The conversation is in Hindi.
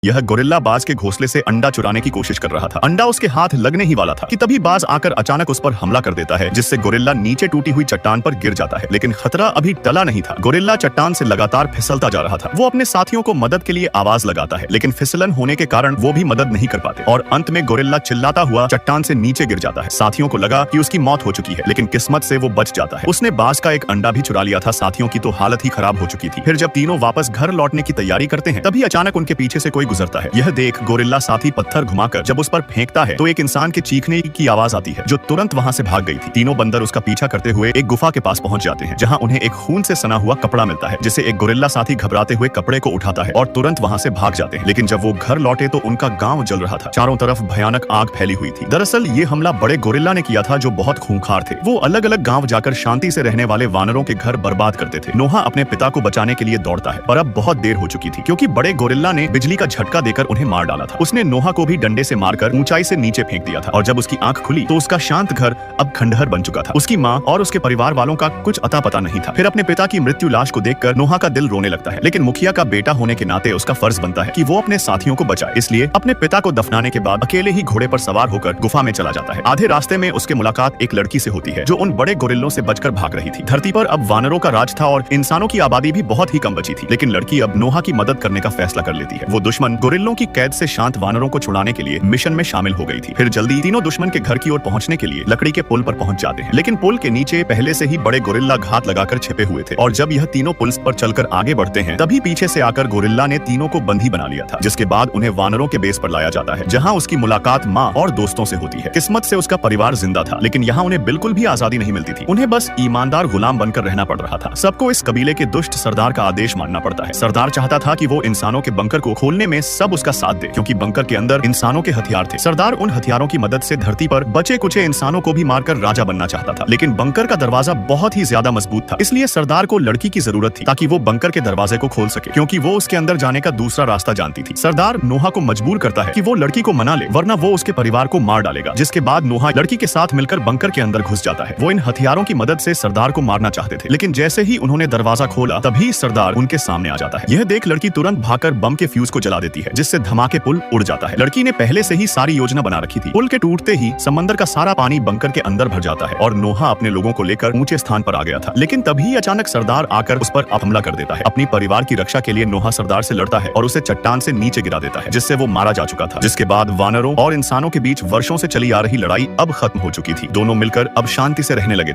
यह गोरिल्ला बाज के घोंसले से अंडा चुराने की कोशिश कर रहा था। अंडा उसके हाथ लगने ही वाला था कि तभी बाज आकर अचानक उस पर हमला कर देता है, जिससे गोरिल्ला नीचे टूटी हुई चट्टान पर गिर जाता है। लेकिन खतरा अभी टला नहीं था। गोरिल्ला चट्टान से लगातार फिसलता जा रहा था। वो अपने साथियों को मदद के लिए आवाज लगाता है, लेकिन फिसलन होने के कारण वो भी मदद नहीं कर पाते और अंत में गोरिल्ला चिल्लाता हुआ चट्टान से नीचे गिर जाता है। साथियों को लगा कि उसकी मौत हो चुकी है, लेकिन किस्मत से वो बच जाता है। उसने बाज का एक अंडा भी चुरा लिया था। साथियों की तो हालत ही खराब हो चुकी थी। फिर जब तीनों वापस घर लौटने की तैयारी करते हैं, तभी अचानक उनके पीछे से कोई गुजरता है। यह देख गोरिल्ला साथी पत्थर घुमाकर जब उस पर फेंकता है तो एक इंसान के चीखने की आवाज आती है, जो तुरंत वहां से भाग गई थी। तीनों बंदर उसका पीछा करते हुए एक गुफा के पास पहुंच जाते हैं, जहां उन्हें एक खून से सना हुआ कपड़ा मिलता है, जिसे एक गोरिल्ला साथी घबराते हुए कपड़े को उठाता है और तुरंत वहां से भाग जाते हैं। लेकिन जब वो घर लौटे तो उनका गांव जल रहा था। चारों तरफ भयानक आग फैली हुई थी। दरअसल ये हमला बड़े गोरिल्ला ने किया था, जो बहुत खूंखार थे। वो अलग अलग गांव जाकर शांति से रहने वाले वानरों के घर बर्बाद करते थे। नोहा अपने पिता को बचाने के लिए दौड़ता है, पर अब बहुत देर हो चुकी थी, क्योंकि बड़े गोरिल्ला ने बिजली का झटका देकर उन्हें मार डाला था। उसने नोहा को भी डंडे से मारकर ऊंचाई से नीचे फेंक दिया था और जब उसकी आंख खुली तो उसका शांत घर अब खंडहर बन चुका था। उसकी माँ और उसके परिवार वालों का कुछ अता पता नहीं था। फिर अपने पिता की मृत्यु लाश को देखकर नोहा का दिल रोने लगता है, लेकिन मुखिया का बेटा होने के नाते उसका फर्ज बनता है कि वो अपने साथियों को बचाए। इसलिए अपने पिता को दफनाने के बाद अकेले ही घोड़े पर सवार होकर गुफा में चला जाता है। आधे रास्ते में उसके मुलाकात एक लड़की से होती है, जो उन बड़े गोरिल्लों से बचकर भाग रही थी। धरती पर अब वानरों का राज था और इंसानों की आबादी भी बहुत ही कम बची थी, लेकिन लड़की अब नोहा की मदद करने का फैसला कर लेती है। वो दुश्मन गोरिल्लों की कैद से शांत वानरों को छुड़ाने के लिए मिशन में शामिल हो गई थी। फिर जल्दी तीनों दुश्मन के घर की ओर पहुंचने के लिए लकड़ी के पुल पर पहुंच जाते हैं, लेकिन पुल के नीचे पहले से ही बड़े गोरिल्ला घात लगाकर छिपे हुए थे और जब यह तीनों पुल पर चलकर आगे बढ़ते हैं, तभी पीछे से आकर गोरिल्ला ने तीनों को बंदी बना लिया था, जिसके बाद उन्हें वानरों के बेस पर लाया जाता है, जहां उसकी मुलाकात माँ और दोस्तों से होती है। किस्मत से उसका परिवार जिंदा था, लेकिन यहाँ उन्हें बिल्कुल भी आजादी नहीं मिलती थी। उन्हें बस ईमानदार गुलाम बनकर रहना पड़ रहा था। सबको इस कबीले के दुष्ट सरदार का आदेश मानना पड़ता है। सरदार चाहता था कि वो इंसानों के बंकर को खोलने में सब उसका साथ दे, क्योंकि बंकर के अंदर इंसानों के हथियार थे। सरदार उन हथियारों की मदद से धरती पर बचे कुचे इंसानों को भी मारकर राजा बनना चाहता था, लेकिन बंकर का दरवाजा बहुत ही ज्यादा मजबूत था। इसलिए सरदार को लड़की की जरूरत थी, ताकि वो बंकर के दरवाजे को खोल सके, क्योंकि वो उसके अंदर जाने का दूसरा रास्ता जानती थी। सरदार नोहा को मजबूर करता है कि वो लड़की को मना ले, वरना वो उसके परिवार को मार डालेगा। जिसके बाद नोहा लड़की के साथ मिलकर बंकर के अंदर घुस जाता है। वो इन हथियारों की मदद से सरदार को मारना चाहते थे, लेकिन जैसे ही उन्होंने दरवाजा खोला, तभी सरदार उनके सामने आ जाता है। यह देख लड़की तुरंत भागकर बम के फ्यूज को जला देती है, जिससे धमाके पुल उड़ जाता है। लड़की ने पहले से ही सारी योजना बना रखी थी। पुल के टूटते ही समंदर का सारा पानी बंकर के अंदर भर जाता है और नोहा अपने लोगों को लेकर ऊंचे स्थान पर आ गया था। लेकिन तभी अचानक सरदार आकर उस पर हमला कर देता है। अपनी परिवार की रक्षा के लिए नोहा सरदार से लड़ता है और उसे चट्टान से नीचे गिरा देता है, जिससे वो मारा जा चुका था। जिसके बाद वानरों और इंसानों के बीच वर्षों से चली आ रही लड़ाई अब खत्म हो चुकी थी। दोनों मिलकर अब शांति से रहने लगे थे।